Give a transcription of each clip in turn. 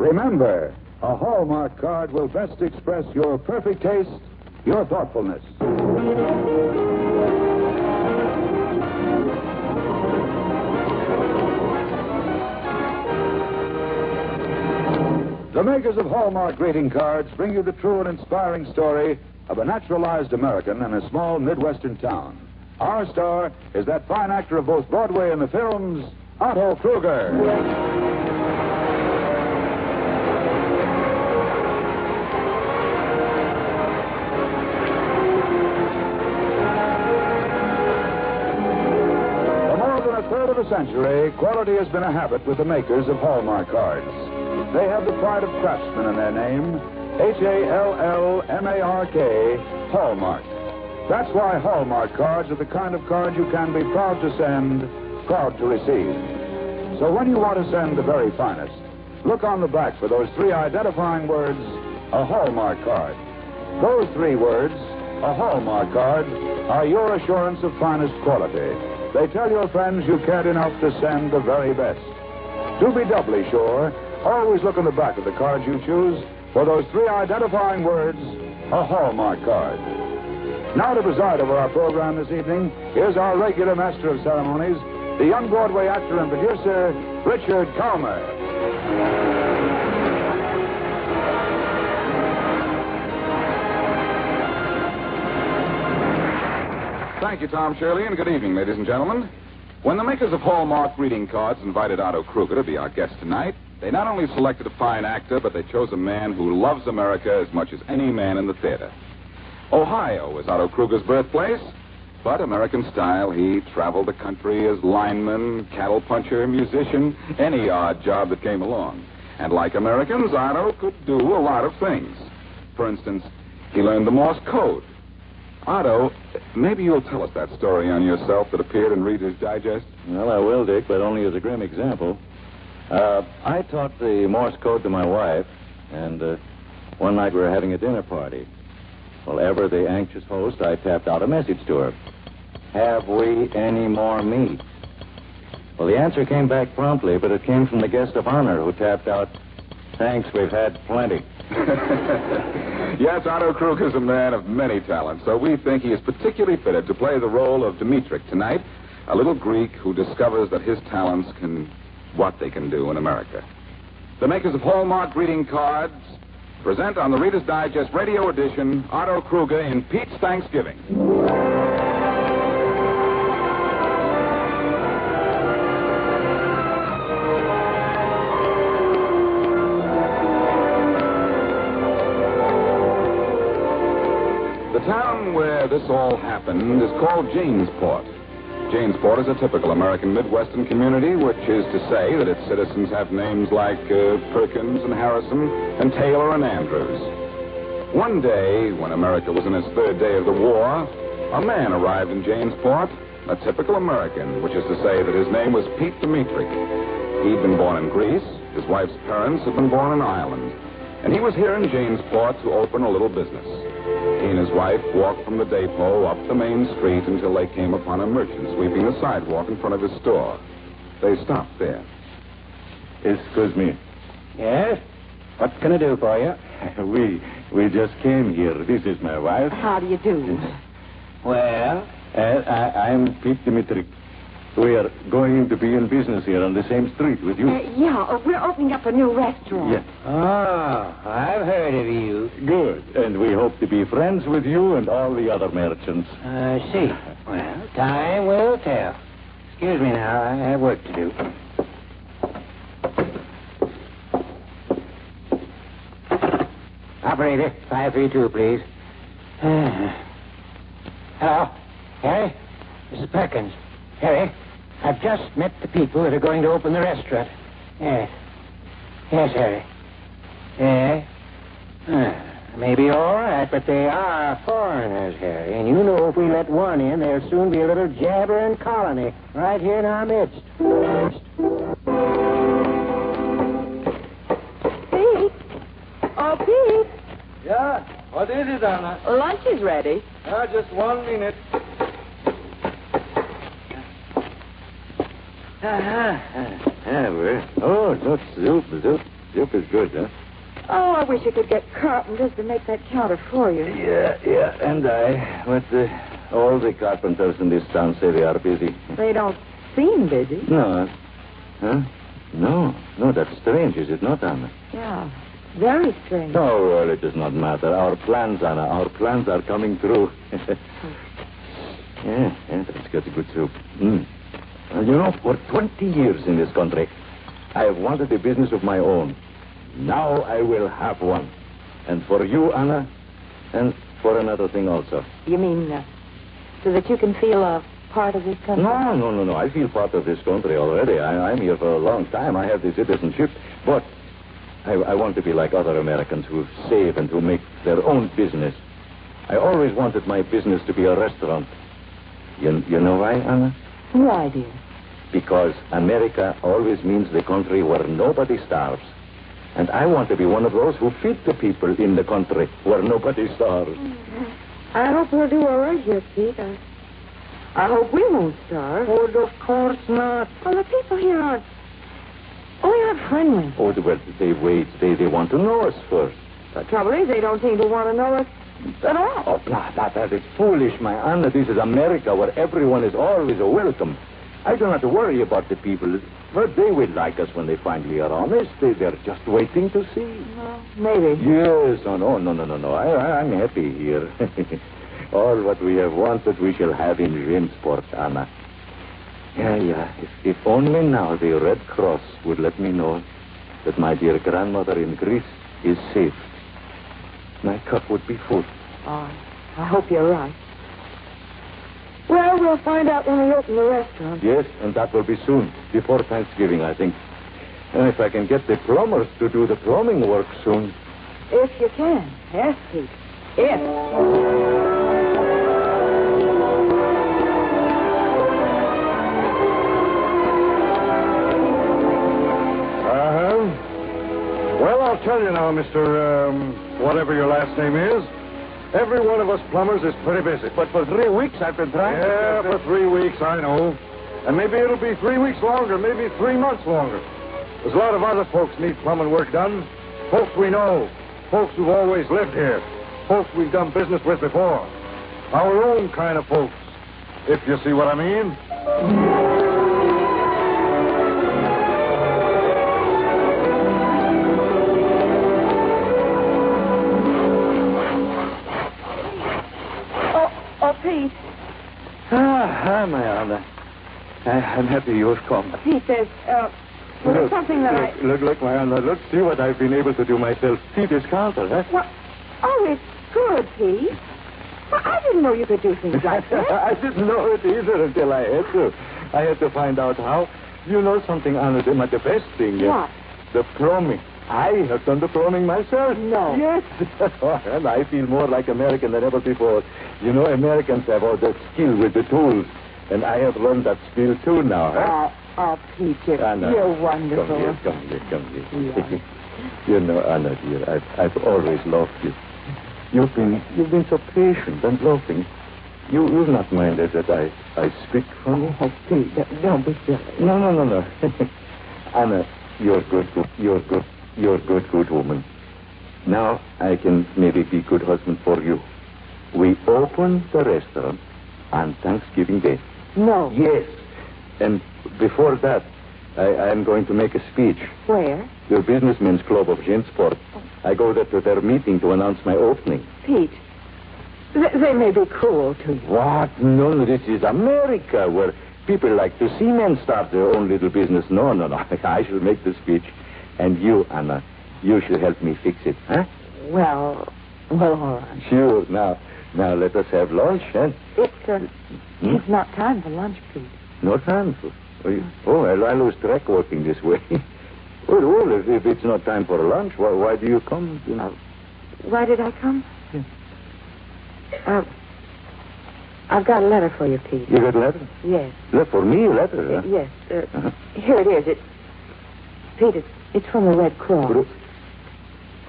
Remember, a Hallmark card will best express your perfect taste, your thoughtfulness. The makers of Hallmark greeting cards bring you the true and inspiring story of a naturalized American in a small Midwestern town. Our star is that fine actor of both Broadway and the films, Otto Kruger. For more than a third of a century, quality has been a habit with the makers of Hallmark cards. They have the pride of craftsmen in their name, Hallmark, Hallmark. That's why Hallmark cards are the kind of cards you can be proud to send, proud to receive. So when you want to send the very finest, look on the back for those three identifying words, a Hallmark card. Those three words, a Hallmark card, are your assurance of finest quality. They tell your friends you cared enough to send the very best. To be doubly sure, always look on the back of the cards you choose for those three identifying words, a Hallmark card. Now to preside over our program this evening, here's our regular master of ceremonies, the young Broadway actor and producer, Richard Calmer. Thank you, Tom Shirley, and good evening, ladies and gentlemen. When the makers of Hallmark greeting cards invited Otto Kruger to be our guest tonight, they not only selected a fine actor, but they chose a man who loves America as much as any man in the theater. Ohio is Otto Kruger's birthplace, but American style, he traveled the country as lineman, cattle puncher, musician, any odd job that came along. And like Americans, Otto could do a lot of things. For instance, he learned the Morse code. Otto, maybe you'll tell us that story on yourself that appeared in Reader's Digest? Well, I will, Dick, but only as a grim example. I taught the Morse code to my wife, and one night we were having a dinner party. Well, ever the anxious host, I tapped out a message to her. Have we any more meat? Well, the answer came back promptly, but it came from the guest of honor who tapped out, thanks, we've had plenty. Yes, Otto Kruger's a man of many talents, so we think he is particularly fitted to play the role of Dimitrik tonight, a little Greek who discovers that his talents what they can do in America. The makers of Hallmark greeting cards present on the Reader's Digest radio edition, Otto Kruger in Pete's Thanksgiving. The town where this all happened is called Janesport. Janesport is a typical American Midwestern community, which is to say that its citizens have names like Perkins and Harrison and Taylor and Andrews. One day, when America was in its third day of the war, a man arrived in Janesport, a typical American, which is to say that his name was Pete Dimitrik. He'd been born in Greece, his wife's parents had been born in Ireland, and he was here in Janesport to open a little business. He and his wife walked from the depot up the main street until they came upon a merchant sweeping the sidewalk in front of his store. They stopped there. Excuse me. Yes? What can I do for you? We just came here. This is my wife. How do you do? Well? I'm Pete Dimitrik. We are going to be in business here on the same street with you. We're opening up a new restaurant. Yes. Oh, I've heard of you. Good. And we hope to be friends with you and all the other merchants. I see. Well, time will tell. Excuse me now, I have work to do. Operator, 532, please. Hello? Harry? This is Perkins. Harry, I've just met the people that are going to open the restaurant. Yes. Yes, Harry. Yeah? Maybe all right, but they are foreigners, Harry. And you know if we let one in, there'll soon be a little jabbering colony right here in our midst. Pete? Oh, Pete. Yeah? What is it, Anna? Lunch is ready. Just 1 minute. Oh, look, soup. Soup is good, huh? Oh, I wish I could get carpenters to make that counter for you. Yeah, and I. But all the carpenters in this town say they are busy. They don't seem busy. No. Huh? No, that's strange, is it not, Anna? Yeah, very strange. Oh, well, it does not matter. Our plans, Anna, our plans are coming true. Yeah, that's got a good soup. And you know, for 20 years in this country, I have wanted a business of my own. Now I will have one. And for you, Anna, and for another thing also. You mean so that you can feel a part of this country? No. I feel part of this country already. I'm here for a long time. I have the citizenship. But I want to be like other Americans who save and who make their own business. I always wanted my business to be a restaurant. You know why, Anna? Why, dear? Because America always means the country where nobody starves. And I want to be one of those who feed the people in the country where nobody starves. I hope we'll do all right here, Pete. I hope we won't starve. Oh, of course not. Well, the people here aren't... Oh, you're not friendly. Oh, well, they wait. They want to know us first. The trouble is, they don't seem to want to know us at all. Oh, that is foolish, my Anna. This is America where everyone is always a welcome. I don't have to worry about the people. But they will like us when they finally are honest. They're just waiting to see. Well, maybe. Yes. No. I'm happy here. All what we have wanted, we shall have in Jamesport, Anna. Yeah. If only now the Red Cross would let me know that my dear grandmother in Greece is safe. My cup would be full. Oh, I hope you're right. Well, we'll find out when we open the restaurant. Yes, and that will be soon, before Thanksgiving, I think. And if I can get the plumbers to do the plumbing work soon. If you can. Yes, Pete. If. Well, I'll tell you now, Mr. Whatever your last name is. Every one of us plumbers is pretty busy. But for 3 weeks I've been trying Yeah, for 3 weeks, I know. And maybe it'll be 3 weeks longer, maybe 3 months longer. There's a lot of other folks need plumbing work done. Folks we know. Folks who've always lived here. Folks we've done business with before. Our own kind of folks, if you see what I mean. Pete. Hi, my Anna. I'm happy you've come. Pete, there's something that Look, my Anna. Look, see what I've been able to do myself. See this counter, huh? What? Oh, it's good, Pete. Well, I didn't know you could do things like that. I didn't know it either until I had to. I had to find out how. You know something, Anna, the best thing. What? The plumbing. I have done the plumbing myself. No. Yes. And I feel more like American than ever before. You know, Americans have all that skill with the tools. And I have learned that skill, too, now. Huh? Oh, Pete, Anna, you're wonderful. Come here. Yeah. You know, Anna, dear, I've always loved you. You've been so patient and loving. You've not minded that I speak for you. Oh, Pete, don't be silly. No. Anna, you're good woman. Now I can maybe be good husband for you. We open the restaurant on Thanksgiving Day. No. Yes. And before that, I'm going to make a speech. Where? The Businessmen's Club of Jamesport. I go there to their meeting to announce my opening. Pete, they may be cruel to you. What? No, this is America, where people like to see men start their own little business. No. I shall make the speech. And you, Anna, you shall help me fix it, huh? Well, all right. Sure. Now let us have lunch, huh? It's not time for lunch, Pete. No time for... I lose track working this way. Well, if it's not time for lunch, why do you come? You know? Why did I come? I've got a letter for you, Pete. You got a letter? Yes. For me, a letter, huh? Yes. Here it is. Pete, it's from the Red Cross.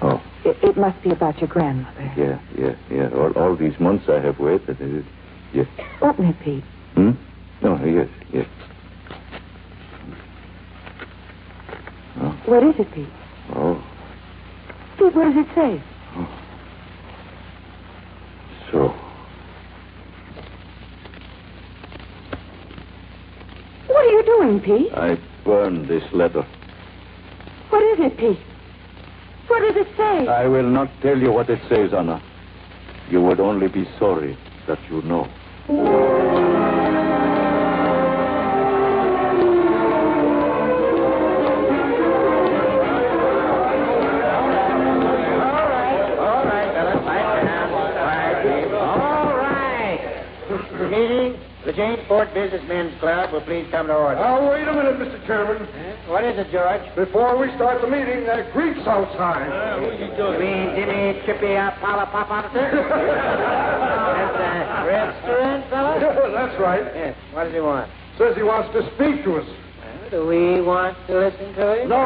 Oh. It must be about your grandmother. Yeah. All these months I have waited. Yes. Open it, Pete. No, yes. What is it, Pete? Oh, Pete, what does it say? So. What are you doing, Pete? I burned this letter. What is it, Pete? What does it say? I will not tell you what it says, Anna. You would only be sorry that you know. Meeting, the Jamesport Businessmen's Club will please come to order. Oh, wait a minute, Mr. Chairman. What is it, George? Before we start the meeting, that Greek's outside. You mean Jimmy Chippy Pala Pop out there? That's a restaurant, fella? That's right. Yes. What does he want? Says he wants to speak to us. Do we want to listen to him? No.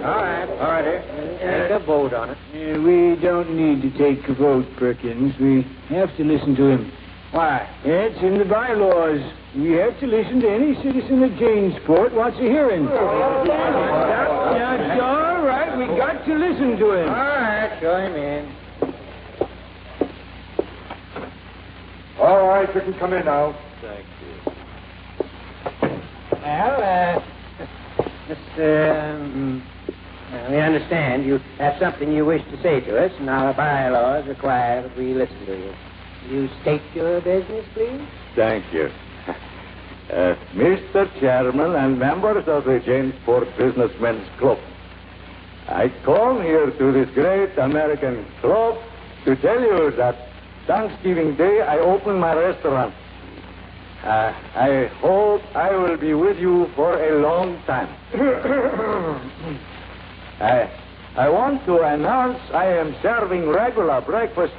All right, order. Take a vote on it. We don't need to take a vote, Perkins. We have to listen to him. Why? It's in the bylaws. We have to listen to any citizen of Janesport wants a hearing. Now, it's all right. We got to listen to him. All right, show him in. All right, you can come in now. Thank you. Well, we understand you have something you wish to say to us, and our bylaws require that we listen to you. You state your business, please? Thank you. Mr. Chairman and members of the Janesport Businessmen's Club, I come here to this great American club to tell you that Thanksgiving Day I open my restaurant. I hope I will be with you for a long time. I want to announce I am serving regular breakfast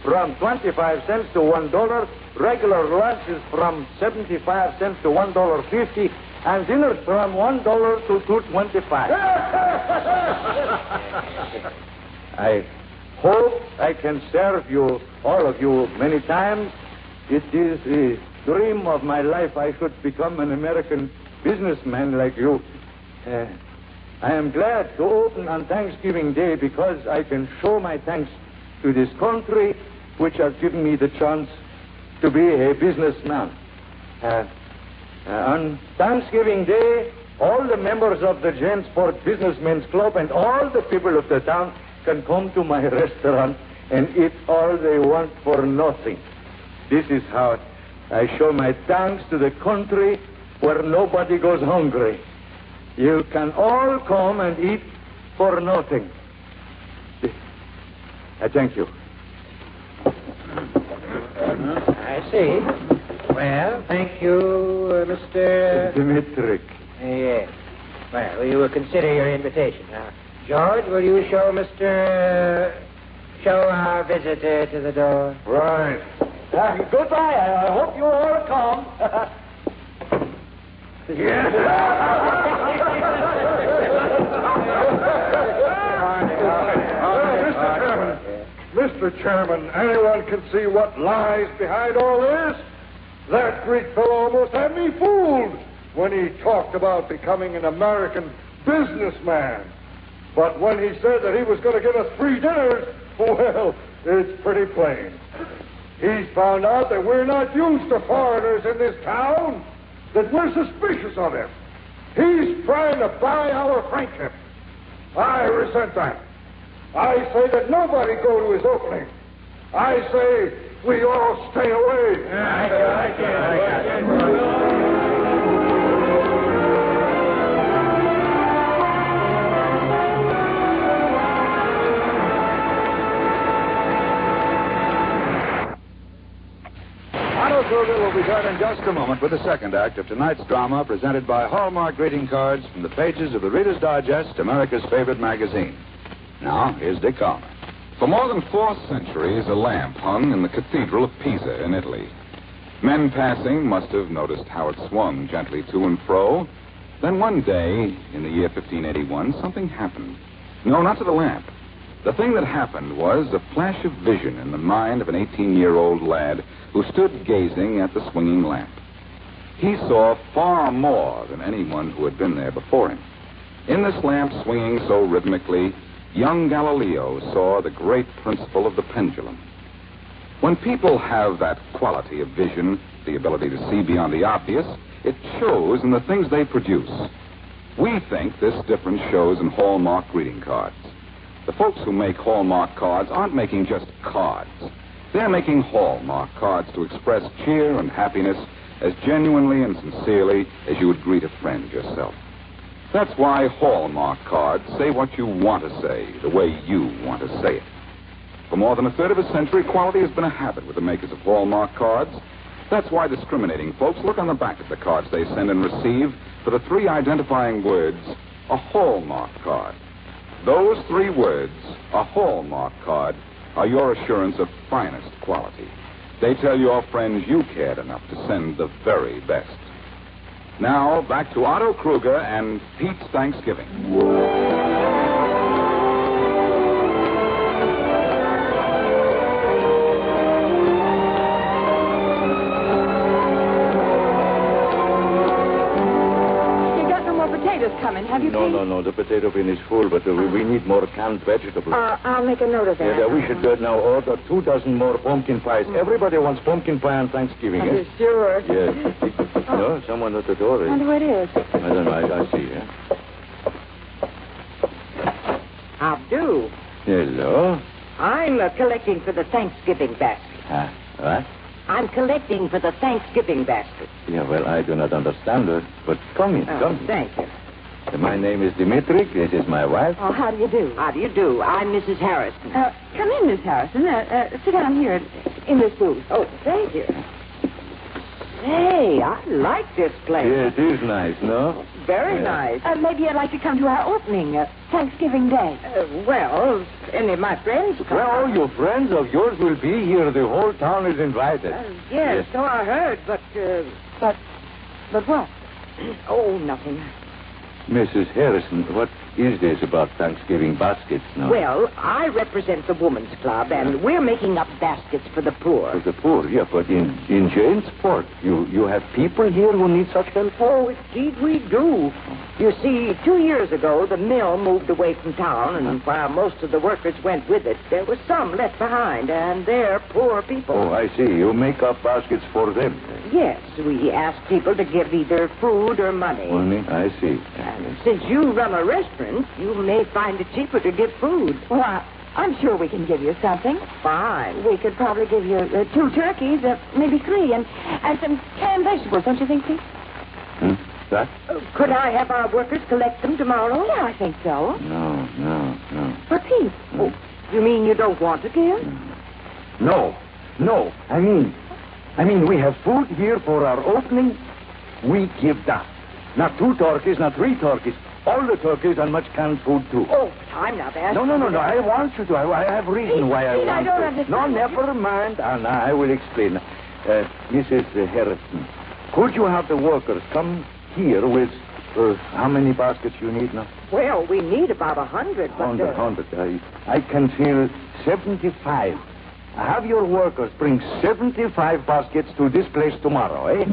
from 25 cents to $1, regular lunches from 75 cents to $1.50, and dinners from $1 to $2.25. I hope I can serve you, all of you, many times. It is a dream of my life I should become an American businessman like you. I am glad to open on Thanksgiving Day because I can show my thanks to this country which has given me the chance to be a businessman. On Thanksgiving Day, all the members of the Janesport Businessmen's Club and all the people of the town can come to my restaurant and eat all they want for nothing. This is how I show my thanks to the country where nobody goes hungry. You can all come and eat for nothing. I thank you. I see. Well, thank you, Mr. Dimitri. Yes. Well, we will consider your invitation. Now, George, will you show our visitor to the door? Right. Goodbye. I hope you all come. Mr. Chairman, anyone can see what lies behind all this. That Greek fellow almost had me fooled when he talked about becoming an American businessman. But when he said that he was going to give us free dinners, well, it's pretty plain. He's found out that we're not used to foreigners in this town, that we're suspicious of him. He's trying to buy our friendship. I resent that. I say that nobody go to his opening. I say we all stay away. Otto Kruger will return in just a moment with the second act of tonight's drama presented by Hallmark greeting cards from the pages of the Reader's Digest, America's favorite magazine. Now, here's Dick Calmer. For more than 4 centuries, a lamp hung in the Cathedral of Pisa in Italy. Men passing must have noticed how it swung gently to and fro. Then one day, in the year 1581, something happened. No, not to the lamp. The thing that happened was a flash of vision in the mind of an 18-year-old lad who stood gazing at the swinging lamp. He saw far more than anyone who had been there before him. In this lamp swinging so rhythmically, young Galileo saw the great principle of the pendulum. When people have that quality of vision, the ability to see beyond the obvious, it shows in the things they produce. We think this difference shows in Hallmark greeting cards. The folks who make Hallmark cards aren't making just cards. They're making Hallmark cards to express cheer and happiness as genuinely and sincerely as you would greet a friend yourself. That's why Hallmark cards say what you want to say, the way you want to say it. For more than a third of a century, quality has been a habit with the makers of Hallmark cards. That's why discriminating folks look on the back of the cards they send and receive for the 3 identifying words, a Hallmark card. Those 3 words, a Hallmark card, are your assurance of finest quality. They tell your friends you cared enough to send the very best. Now, back to Otto Kruger and Pete's Thanksgiving. Coming. Have you No. The potato bin is full, but we need more canned vegetables. I'll make a note of that. Yeah, we should now order 2 dozen more pumpkin pies. Everybody wants pumpkin pie on Thanksgiving, Are eh? you sure? Yes. No, someone at the door. I wonder who it is. I don't know. I see, eh? How do? Hello? I'm collecting for the Thanksgiving basket. What? I'm collecting for the Thanksgiving basket. Yeah, well, I do not understand it, but come in, come in. Thank you. My name is Dimitri. This is my wife. Oh, how do you do? How do you do? I'm Mrs. Harrison. Come in, Miss Harrison. Sit down here in this booth. Oh, thank you. Hey, I like this place. Yeah, it is nice, no? Very nice. Maybe you'd like to come to our opening, Thanksgiving Day. Well, any of my friends come. Well, all your friends of yours will be here. The whole town is invited. Yes, so I heard, but... But what? Oh, nothing. Mrs. Harrison, what is this about Thanksgiving baskets now? Well, I represent the Women's Club, and we're making up baskets for the poor. For the poor, yeah, but in Janesport, you have people here who need such help? Oh, indeed we do. You see, 2 years ago, the mill moved away from town, and while most of the workers went with it, there were some left behind, and they're poor people. Oh, I see. You make up baskets for them. Yes, we ask people to give either food or money. Money? I see. And since you run a restaurant, you may find it cheaper to give food. Well, I'm sure we can give you something. Fine. We could probably give you 2 turkeys, maybe 3, and some canned vegetables, don't you think, Pete? That? Could I have our workers collect them tomorrow? Yeah, I think so. No. But, Pete... Oh, you mean you don't want to give? No. I mean, we have food here for our opening. We give that. Not 2 turkeys, not 3 turkeys. All the turkeys and much canned food, too. Oh, I'm not asking. No. I want you to. I have reason why I Pete, want I don't to. understand. No, never mind. And I will explain. Mrs. Harrison, could you have the workers come here with how many baskets you need now? Well, we need about 100. 100. I can feel 75. Have your workers bring 75 baskets to this place tomorrow, eh?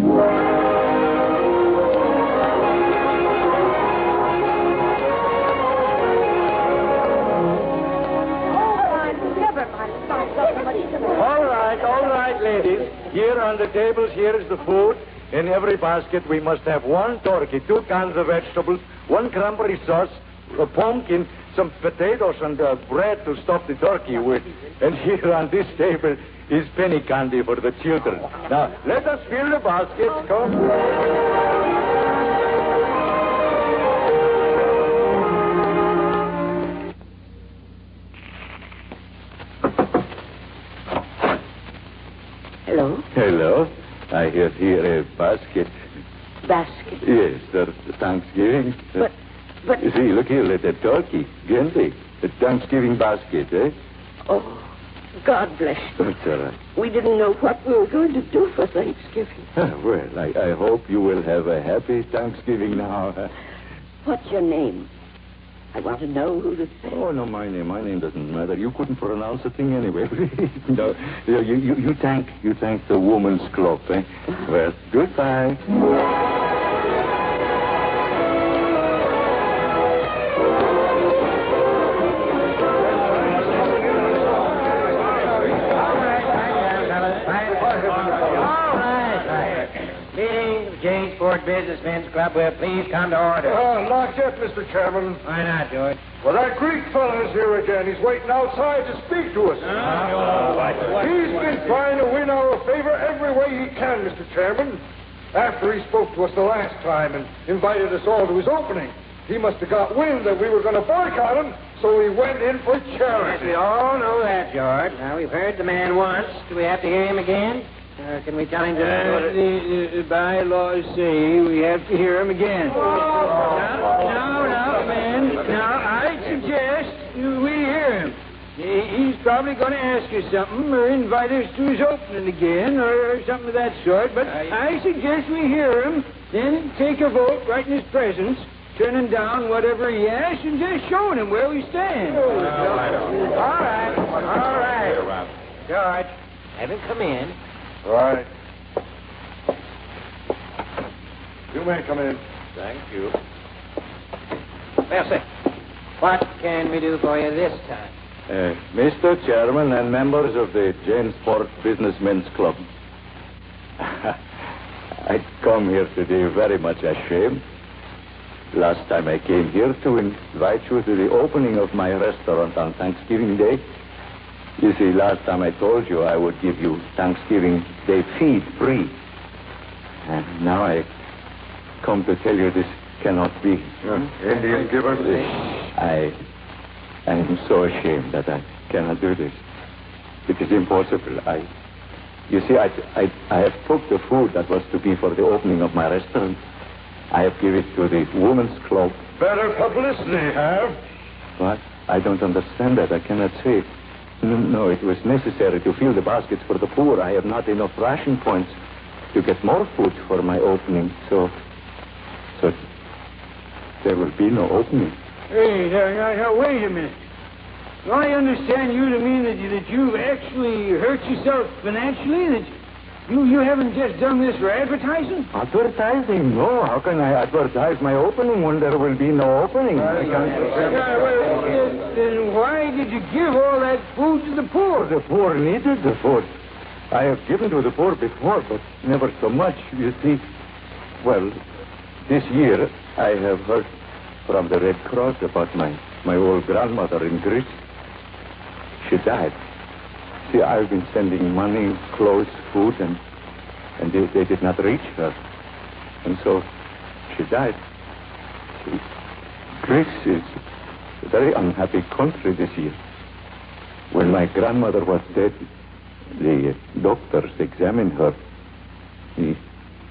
All right, ladies. Here on the tables, here is the food. In every basket, we must have 1 turkey, 2 cans of vegetables, 1 cranberry sauce, a pumpkin, some potatoes, and bread to stuff the turkey with. And here on this table is penny candy for the children. Now, let us fill the baskets. Come. Hello. I have here a basket. Basket? Yes, that's Thanksgiving. But... You see, look here, at that turkey. Gente. The Thanksgiving basket, eh? Oh, God bless you. That's all right. We didn't know what we were going to do for Thanksgiving. Well, I hope you will have a happy Thanksgiving now. What's your name? I want to know who to say. Oh, no, my name doesn't matter. You couldn't pronounce a thing anyway. No, you thank the Woman's Club, eh? Well, goodbye. Jamesport Businessmen's Club will please come to order. Not yet, Mr. Chairman. Why not, George? Well, that Greek fella's here again. He's waiting outside to speak to us. He's been trying to win our favor every way he can, Mr. Chairman. After he spoke to us the last time and invited us all to his opening, he must have got wind that we were going to boycott him, so he went in for charity. Yes, we all know that, George. Now, we've heard the man once. Do we have to hear him again? Can we tell him to... The bylaws say we have to hear him again. Now, man. Now, I suggest we hear him. He's probably going to ask us something or invite us to his opening again or something of that sort. But I suggest we hear him, then take a vote right in his presence, turning down whatever he asks and just showing him where we stand. All right. George, have him come in. All right. You may come in. Thank you. Well, sir, what can we do for you this time? Mr. Chairman and members of the Jamesport Businessmen's Club, I come here today very much ashamed. Last time I came here to invite you to the opening of my restaurant on Thanksgiving Day. You see, last time I told you I would give you Thanksgiving Day feed free. And now I come to tell you this cannot be. Indian giver? I am so ashamed that I cannot do this. It is impossible. You see, I have took the food that was to be for the opening of my restaurant. I have given it to the Women's Club. Better publicity, have? What? I don't understand that. I cannot say. No, it was necessary to fill the baskets for the poor. I have not enough ration points to get more food for my opening. So there will be no opening. Hey, now, wait a minute. Do I understand you to mean that you've actually hurt yourself financially? That you haven't just done this for advertising? Advertising? No. How can I advertise my opening when there will be no opening? Then why did you give all that food to the poor? The poor needed the food. I have given to the poor before, but never so much. You see, well, this year I have heard from the Red Cross about my old grandmother in Greece. She died. See, I've been sending money, clothes, food, and they did not reach her. And so she died. See, Greece is a very unhappy country this year. When my grandmother was dead, the doctors examined her. In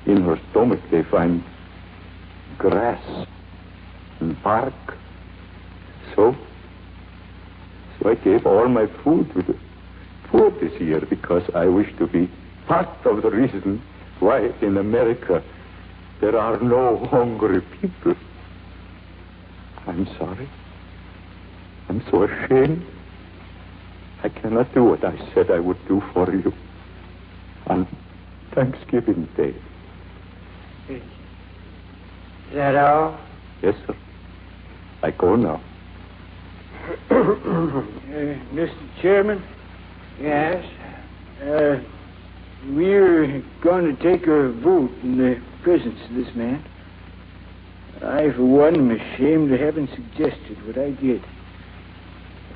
her stomach, they find grass and bark. So I gave all my food to the poor this year because I wish to be part of the reason why in America there are no hungry people. I'm sorry. I'm so ashamed. I cannot do what I said I would do for you on Thanksgiving Day. Is that all? Yes, sir. I go now. Mr. Chairman? Yes? We're going to take a vote in the presence of this man. I, for one, am ashamed of having suggested what I did.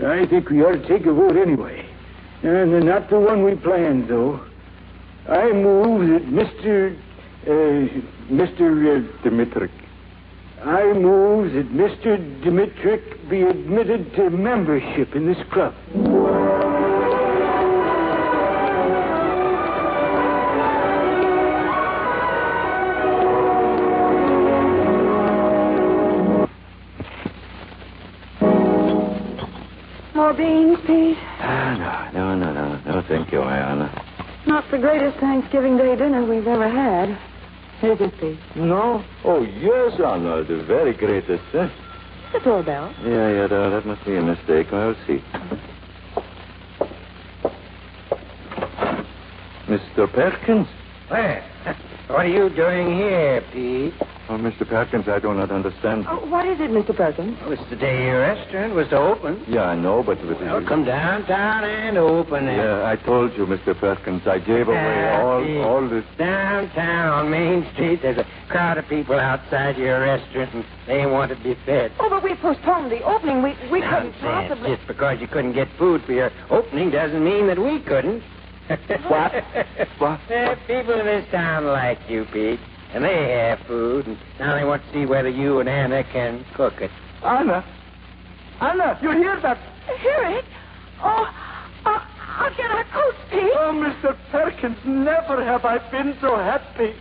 I think we ought to take a vote anyway. And not the one we planned, though. I move that Mr. Dimitri. I move that Mr. Dimitrik be admitted to membership in this club. More beans, Pete? No, thank you, Ayana. Not the greatest Thanksgiving Day dinner we've ever had. Is it, Pete? No? Oh, yes, Anna, the very greatest. The doorbell. Yeah, that must be a mistake. I'll see. Mr. Perkins? Where? What are you doing here, Pete? Oh, Mr. Perkins, I do not understand. Oh, what is it, Mr. Perkins? Oh, it's the day your restaurant was to open. Yeah, I know, but... Well, come downtown and open it. Yeah, I told you, Mr. Perkins, I gave away all this... Downtown on Main Street, there's a crowd of people outside your restaurant, and they want to be fed. Oh, but we postponed the opening. We couldn't Nonsense. possibly... Just because you couldn't get food for your opening doesn't mean that we couldn't. What? What? People in this town like you, Pete. And they have food, and now they want to see whether you and Anna can cook it. Anna, you hear that? Harry? Oh, I'll get our coats, Pete. Oh, Mr. Perkins, never have I been so happy.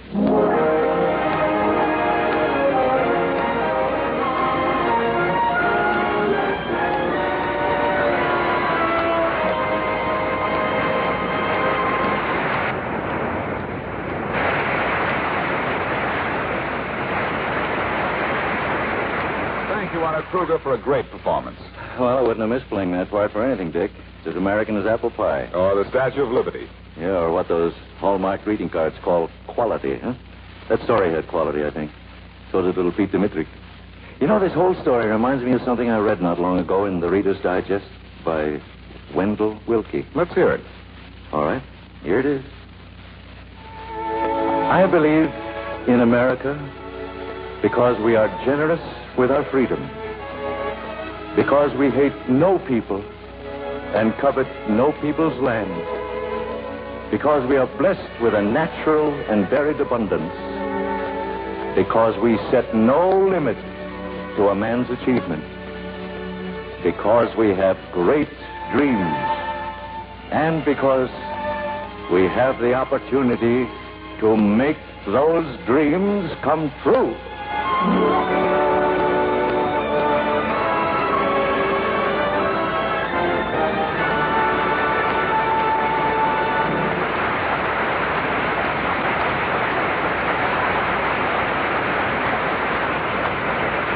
Thank you, Anna Kruger, for a great performance. Well, I wouldn't have missed playing that part for anything, Dick. It's as American as apple pie. Or the Statue of Liberty. Yeah, or what those Hallmark greeting cards call quality, huh? That story had quality, I think. So did little Pete Dimitri. You know, this whole story reminds me of something I read not long ago in the Reader's Digest by Wendell Willkie. Let's hear it. All right, here it is. I believe in America because we are generous with our freedom, because we hate no people and covet no people's land, because we are blessed with a natural and varied abundance, because we set no limit to a man's achievement, because we have great dreams, and because we have the opportunity to make those dreams come true.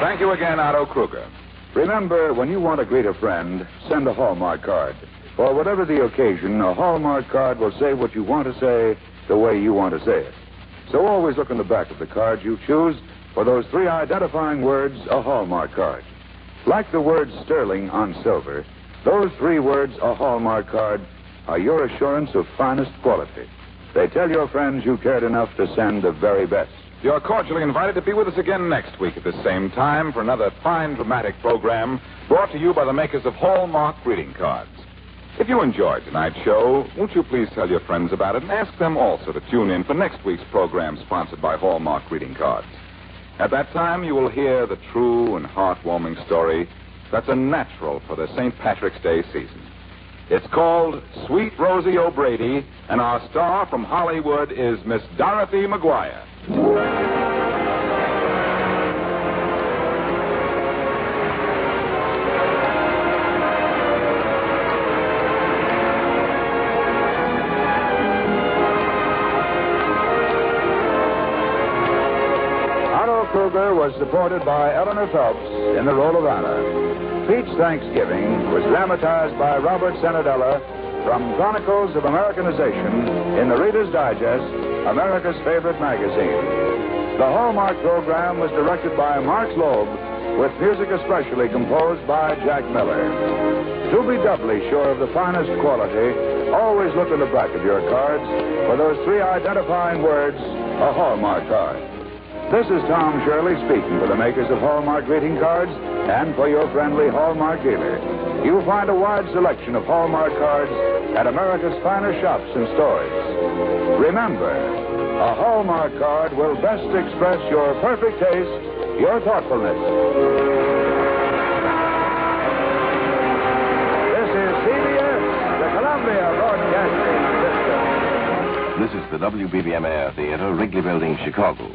Thank you again, Otto Kruger. Remember, when you want to greet a friend, send a Hallmark card. For whatever the occasion, a Hallmark card will say what you want to say the way you want to say it. So always look in the back of the card you choose for those 3 identifying words, a Hallmark card. Like the word sterling on silver, those 3 words, a Hallmark card, are your assurance of finest quality. They tell your friends you cared enough to send the very best. You're cordially invited to be with us again next week at the same time for another fine dramatic program brought to you by the makers of Hallmark greeting cards. If you enjoyed tonight's show, won't you please tell your friends about it and ask them also to tune in for next week's program sponsored by Hallmark greeting cards. At that time, you will hear the true and heartwarming story that's a natural for the St. Patrick's Day season. It's called Sweet Rosie O'Brady, and our star from Hollywood is Miss Dorothy McGuire. Otto Kruger was supported by Eleanor Phelps in the role of Anna. Pete's Thanksgiving was dramatized by Robert Senadella from Chronicles of Americanization in the Reader's Digest, America's favorite magazine. The Hallmark program was directed by Mark Loeb, with music especially composed by Jack Miller. To be doubly sure of the finest quality, always look in the back of your cards for those 3 identifying words, a Hallmark card. This is Tom Shirley speaking for the makers of Hallmark greeting cards and for your friendly Hallmark dealer. You'll find a wide selection of Hallmark cards at America's finest shops and stores. Remember, a Hallmark card will best express your perfect taste, your thoughtfulness. This is CBS, the Columbia Broadcasting System. This is the WBBM Air Theater, Wrigley Building, Chicago.